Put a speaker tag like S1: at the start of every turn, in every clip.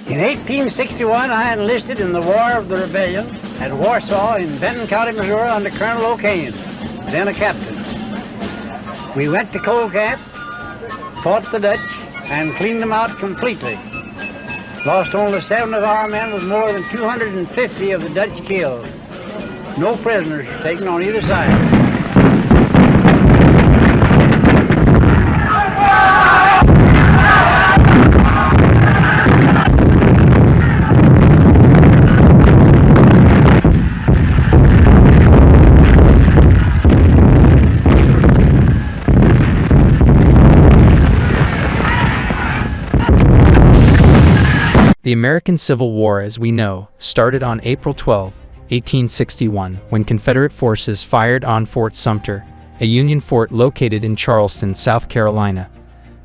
S1: In 1861, I enlisted in the War of the Rebellion at Warsaw in Benton County, Missouri, under Colonel O'Kane, then a captain. We went to Coal Camp, fought the Dutch, and cleaned them out completely. Lost only 7 of our men with more than 250 of the Dutch killed. No prisoners taken on either side.
S2: The American Civil War, as we know, started on April 12, 1861, when Confederate forces fired on Fort Sumter, a Union fort located in Charleston, South Carolina.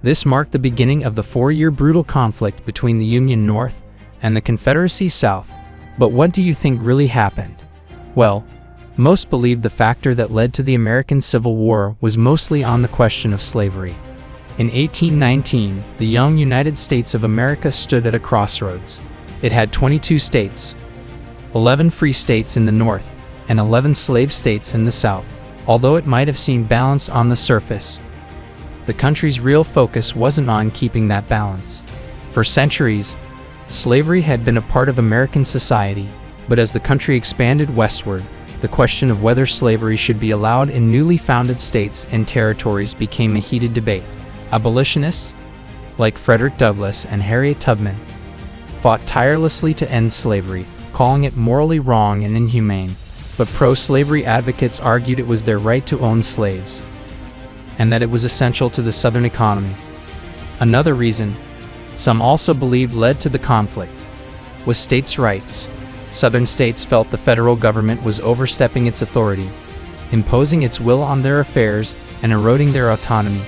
S2: This marked the beginning of the 4-year brutal conflict between the Union North and the Confederacy South. But what do you think really happened? Well, most believe the factor that led to the American Civil War was mostly on the question of slavery. In 1819, the young United States of America stood at a crossroads. It had 22 states, 11 free states in the North, and 11 slave states in the South. Although it might have seemed balanced on the surface, the country's real focus wasn't on keeping that balance. For centuries, slavery had been a part of American society, but as the country expanded westward, the question of whether slavery should be allowed in newly founded states and territories became a heated debate. Abolitionists, like Frederick Douglass and Harriet Tubman, fought tirelessly to end slavery, calling it morally wrong and inhumane, but pro-slavery advocates argued it was their right to own slaves, and that it was essential to the Southern economy. Another reason, some also believed led to the conflict, was states' rights. Southern states felt the federal government was overstepping its authority, imposing its will on their affairs and eroding their autonomy.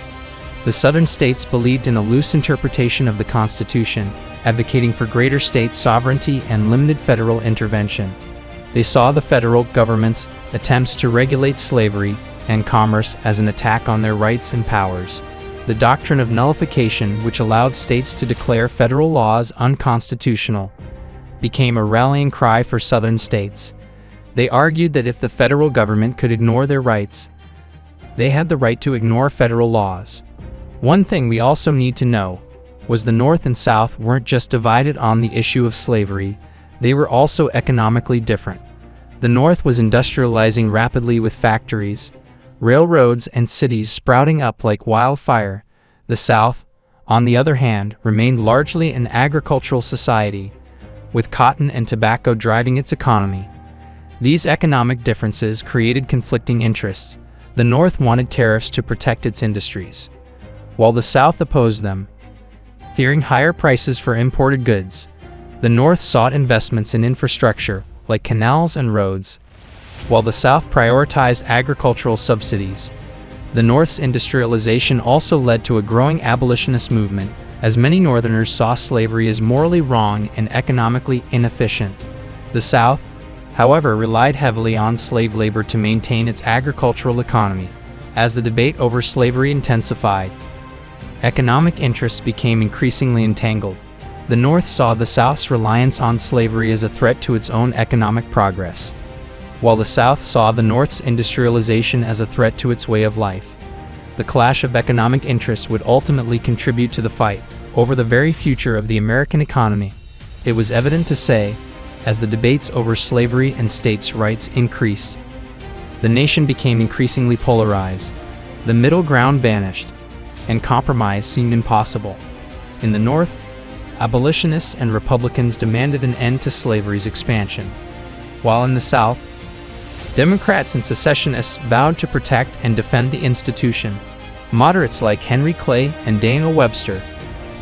S2: The Southern states believed in a loose interpretation of the Constitution, advocating for greater state sovereignty and limited federal intervention. They saw the federal government's attempts to regulate slavery and commerce as an attack on their rights and powers. The doctrine of nullification, which allowed states to declare federal laws unconstitutional, became a rallying cry for Southern states. They argued that if the federal government could ignore their rights, they had the right to ignore federal laws. One thing we also need to know was the North and South weren't just divided on the issue of slavery, they were also economically different. The North was industrializing rapidly with factories, railroads, and cities sprouting up like wildfire. The South, on the other hand, remained largely an agricultural society, with cotton and tobacco driving its economy. These economic differences created conflicting interests. The North wanted tariffs to protect its industries, while the South opposed them, fearing higher prices for imported goods. The North sought investments in infrastructure, like canals and roads, while the South prioritized agricultural subsidies. The North's industrialization also led to a growing abolitionist movement, as many Northerners saw slavery as morally wrong and economically inefficient. The South, however, relied heavily on slave labor to maintain its agricultural economy. As the debate over slavery intensified, economic interests became increasingly entangled. The North saw the South's reliance on slavery as a threat to its own economic progress, while the South saw the North's industrialization as a threat to its way of life. The clash of economic interests would ultimately contribute to the fight over the very future of the American economy. It was evident to say, as the debates over slavery and states' rights increased, the nation became increasingly polarized. The middle ground vanished, and compromise seemed impossible. In the North, abolitionists and Republicans demanded an end to slavery's expansion, while in the South, Democrats and secessionists vowed to protect and defend the institution. Moderates like Henry Clay and Daniel Webster,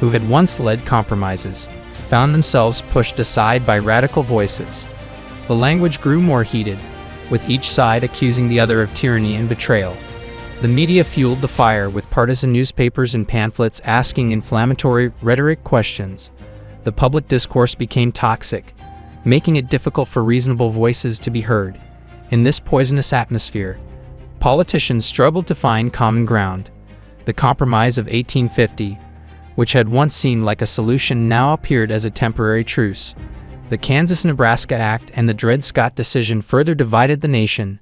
S2: who had once led compromises, found themselves pushed aside by radical voices. The language grew more heated, with each side accusing the other of tyranny and betrayal. The media fueled the fire with partisan newspapers and pamphlets asking inflammatory rhetoric questions. The public discourse became toxic, making it difficult for reasonable voices to be heard. In this poisonous atmosphere, politicians struggled to find common ground. The Compromise of 1850, which had once seemed like a solution now appeared as a temporary truce. The Kansas-Nebraska Act and the Dred Scott decision further divided the nation,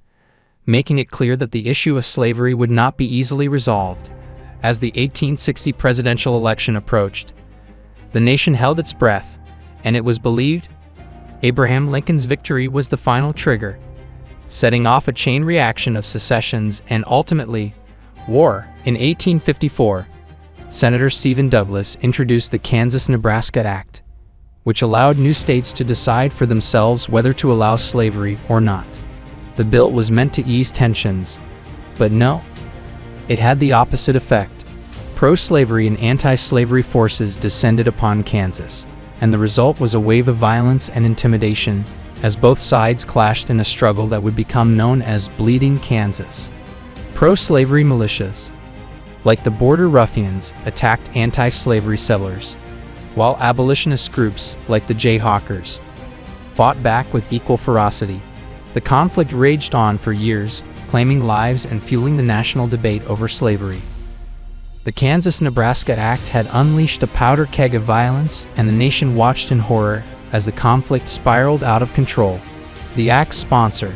S2: making it clear that the issue of slavery would not be easily resolved. As the 1860 presidential election approached, the nation held its breath, and it was believed Abraham Lincoln's victory was the final trigger, setting off a chain reaction of secessions and ultimately war. In 1854, Senator Stephen Douglas introduced the Kansas-Nebraska Act, which allowed new states to decide for themselves whether to allow slavery or not. The bill was meant to ease tensions, but no, it had the opposite effect. Pro-slavery and anti-slavery forces descended upon Kansas, and the result was a wave of violence and intimidation as both sides clashed in a struggle that would become known as Bleeding Kansas. Pro-slavery militias, like the Border Ruffians, attacked anti-slavery settlers, while abolitionist groups, like the Jayhawkers, fought back with equal ferocity. The conflict raged on for years, claiming lives and fueling the national debate over slavery. The Kansas-Nebraska Act had unleashed a powder keg of violence, and the nation watched in horror as the conflict spiraled out of control. The act's sponsor,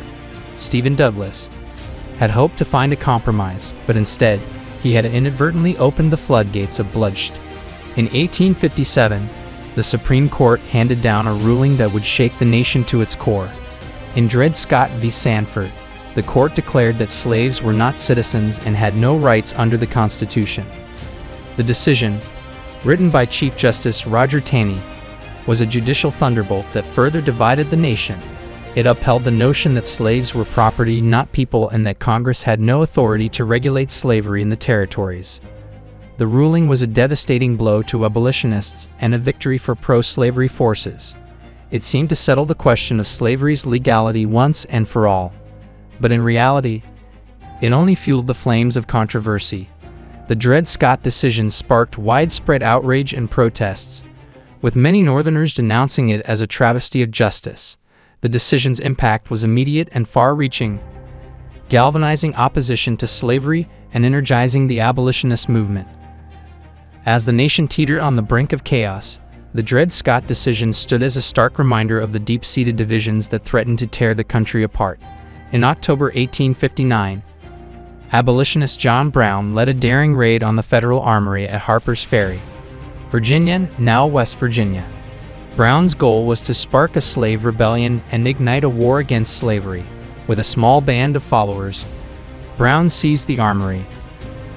S2: Stephen Douglas, had hoped to find a compromise, but instead, he had inadvertently opened the floodgates of bloodshed. In 1857, the Supreme Court handed down a ruling that would shake the nation to its core. In Dred Scott v. Sanford, the court declared that slaves were not citizens and had no rights under the Constitution. The decision, written by Chief Justice Roger Taney, was a judicial thunderbolt that further divided the nation. It upheld the notion that slaves were property, not people, and that Congress had no authority to regulate slavery in the territories. The ruling was a devastating blow to abolitionists and a victory for pro-slavery forces. It seemed to settle the question of slavery's legality once and for all. But in reality, it only fueled the flames of controversy. The Dred Scott decision sparked widespread outrage and protests, with many Northerners denouncing it as a travesty of justice. The decision's impact was immediate and far-reaching, galvanizing opposition to slavery and energizing the abolitionist movement. As the nation teetered on the brink of chaos, the Dred Scott decision stood as a stark reminder of the deep-seated divisions that threatened to tear the country apart. In October 1859, abolitionist John Brown led a daring raid on the Federal Armory at Harper's Ferry, Virginia, now West Virginia. Brown's goal was to spark a slave rebellion and ignite a war against slavery. With a small band of followers, Brown seized the armory,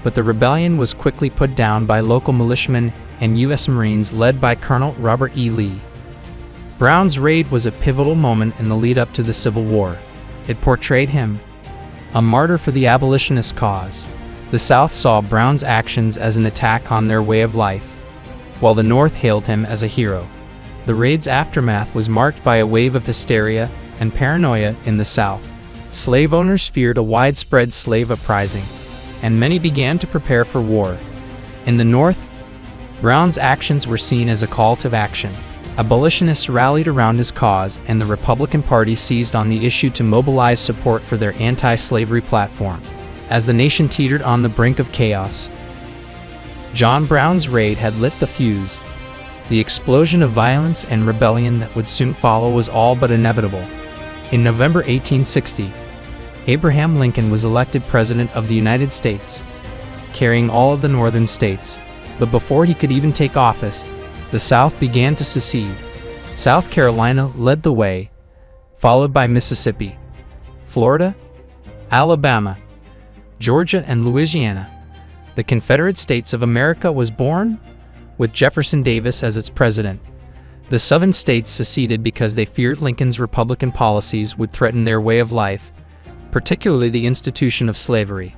S2: but the rebellion was quickly put down by local militiamen and U.S. Marines led by Colonel Robert E. Lee. Brown's raid was a pivotal moment in the lead-up to the Civil War. It portrayed him, a martyr for the abolitionist cause. The South saw Brown's actions as an attack on their way of life, while the North hailed him as a hero. The raid's aftermath was marked by a wave of hysteria and paranoia in the South. Slave owners feared a widespread slave uprising, and many began to prepare for war. In the North, Brown's actions were seen as a call to action. Abolitionists rallied around his cause, and the Republican Party seized on the issue to mobilize support for their anti-slavery platform. As the nation teetered on the brink of chaos, John Brown's raid had lit the fuse. The explosion of violence and rebellion that would soon follow was all but inevitable. In November 1860, Abraham Lincoln was elected President of the United States, carrying all of the northern states. But before he could even take office, the South began to secede. South Carolina led the way, followed by Mississippi, Florida, Alabama, Georgia, and Louisiana. The Confederate States of America was born, with Jefferson Davis as its president. The Southern states seceded because they feared Lincoln's Republican policies would threaten their way of life, particularly the institution of slavery.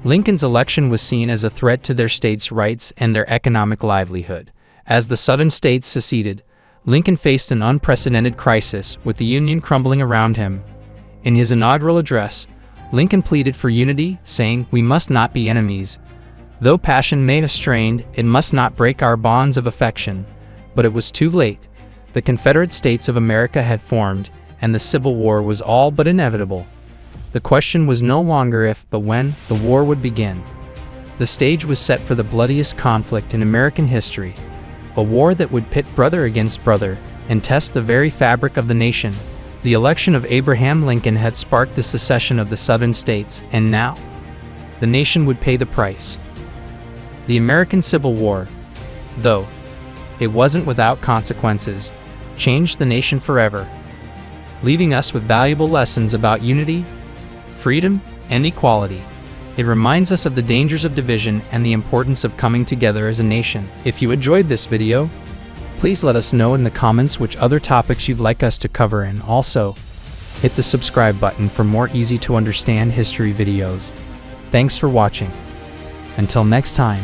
S2: Lincoln's election was seen as a threat to their states' rights and their economic livelihood. As the Southern states seceded, Lincoln faced an unprecedented crisis, with the Union crumbling around him. In his inaugural address, Lincoln pleaded for unity, saying, "We must not be enemies. Though passion may have strained, it must not break our bonds of affection." But it was too late. The Confederate States of America had formed, and the Civil War was all but inevitable. The question was no longer if, but when, the war would begin. The stage was set for the bloodiest conflict in American history, a war that would pit brother against brother and test the very fabric of the nation. The election of Abraham Lincoln had sparked the secession of the southern states, and now the nation would pay the price. The American Civil War, though it wasn't without consequences, changed the nation forever, leaving us with valuable lessons about unity, freedom, and equality. It reminds us of the dangers of division and the importance of coming together as a nation. If you enjoyed this video, please let us know in the comments which other topics you'd like us to cover, and also hit the subscribe button for more easy to understand history videos. Thanks for watching. Until next time.